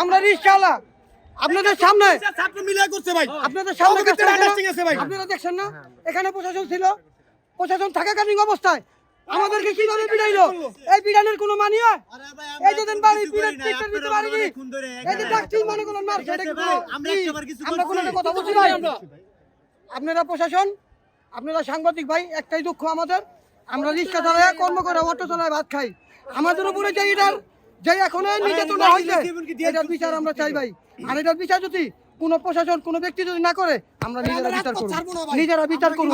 আমরা রিকশাওয়ালা আপনাদের সামনে আপনারা দেখছেন না এখানে প্রশাসন ছিল, প্রশাসন থাকাকালীন অবস্থায় আমাদেরকে কিভাবে বিড়াইলো? এই বিড়ানোর কোনো মানি হয়? এই যে দিন বাড়ি দিতে পারিনি, এই যে ডাকছি মনে করেন মার আমরা কোনো কথা বলছি ভাই। আপনারা প্রশাসন, আপনারা সাংবাদিক ভাই, একটাই দুঃখ আমাদের, আমরা রিক্সা চালায় কর্ম করে অটো চালায় ভাত খাই। আমাদের উপরে যে এটার যে এখন নির্যাতন হয়েছে এটার বিচার আমরা চাই ভাই। আর এটার বিচার যদি কোনো প্রশাসন কোনো ব্যক্তি যদি না করে আমরা নিজেরা বিচার করব, নিজেরা বিচার করব,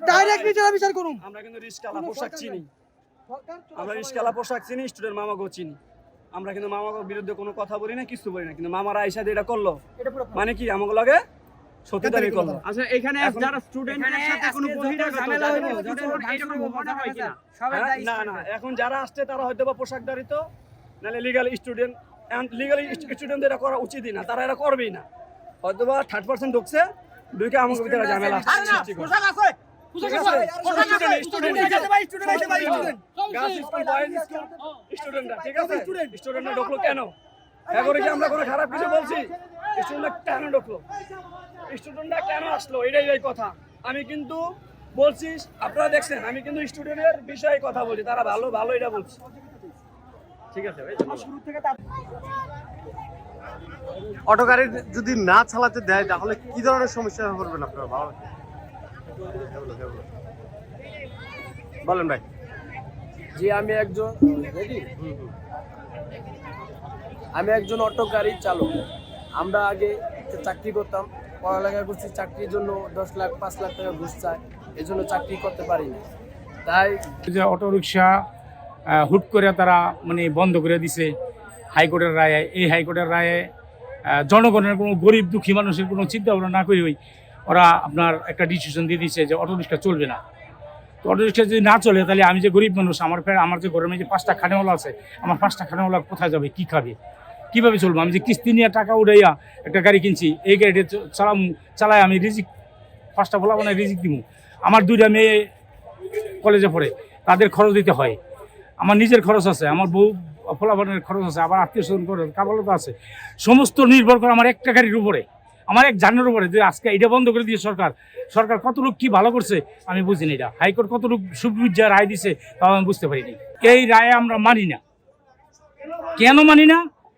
ডাইরেক্ট নিজেরা বিচার করব। আমরা কিন্তু রিস্কালা পোশাক চিনি, আমরা রিস্কালা পোশাক চিনি, স্টুডেন্ট মামাকেও চিনি। আমরা কিন্তু মামাকের বিরুদ্ধে কোনো কথা বলি না, কিছু বলি না, কিন্তু মামারা আইসা এটা করলো মানে কি আমাকে লাগে সত্যিকারই করলো। আচ্ছা এখানে যারা স্টুডেন্টের সাথে কোনো বহিরাগত ঝামেলা হইলো এরকম ঘটনা হয় কিনা? না না, এখন যারা আসছে তারা হয়তো বা পোশাকধারিত, নাহলে লিগ্যাল স্টুডেন্ট। লিগ্যাল স্টুডেন্ট এটা করা উচিতই না, তারা এটা করবেই না। হয়তো বা 30% ঢুকছে, ঢুকে আমাকে ভিতরে ঝামেলা সৃষ্টি করে। স্টুডেন্টরা ঢুকলো কেন? এখন কি আমরা কোনো খারাপ কিছু বলছি? স্টুডেন্টরা কেন ঢুকলো, স্টুডেন্টরা কেন আসলো, এটাই কথা। আমি কিন্তু বলছি, আপনারা দেখছেন আমি কিন্তু স্টুডেন্টের বিষয়ে কথা বলছি, তারা ভালো ভালো এটা বলছি। ঠিক আছে, অটো গাড়ি যদি না চালাতে দেয় তাহলে কি ধরনের সমস্যা পড়বেন আপনারা বলেন ভাই? জি, আমি একজন অটো গাড়ির চালক। আমরা আগে চাকরি করতাম, পড়ালেখা করছি, চাকরির জন্য 10 লাখ 5 লাখ টাকা ঘুষ চাই, এই জন্য চাকরি করতে পারিনি। তাই যে অটো রিক্সা হুট করে তারা মানে বন্ধ করে দিছে হাইকোর্টের রায়ে। এই হাইকোর্টের রায়ে জনগণের কোনো গরিব দুঃখী মানুষের কোনো চিন্তা ভাবনা না করে ওরা আপনার একটা ডিসিশন দিয়ে দিচ্ছে যে অটো রিক্সা চলবে না। তো অটো রিক্সা যদি না চলে তাহলে আমি যে গরিব মানুষ, আমার যে ঘরের মধ্যে 5টা খানেওয়ালা আছে, আমার 5টা খানেওয়ালা কোথায় যাবে, কী খাবে, কীভাবে চলবো? আমি যে কিস্তি নিয়ে টাকা উঠাইয়া একটা গাড়ি কিনছি, এই গাড়িটা চালায় আমি রিজিক 5টা বলা মানে রিজিক দিব। আমার 2টা মেয়ে কলেজে পড়ে, তাদের খরচ দিতে হয়, আমার নিজের খরচ আছে, আমার বউ ফলাফলের খরচ আছে, আবার আত্মীয় স্বজন খরচ, কাবালতা আছে, সমস্ত নির্ভর করে আমার একটা গাড়ির উপরে, আমার এক জানের উপরে। যে আজকে এটা বন্ধ করে দিয়ে সরকার কত লোক কি ভালো করছে আমি বুঝিনি। এটা হাইকোর্ট কত লোক সুবিচার রায় দিছে তাও আমি বুঝতে পারিনি। এই রায়ে আমরা মানি না। কেন মানি না?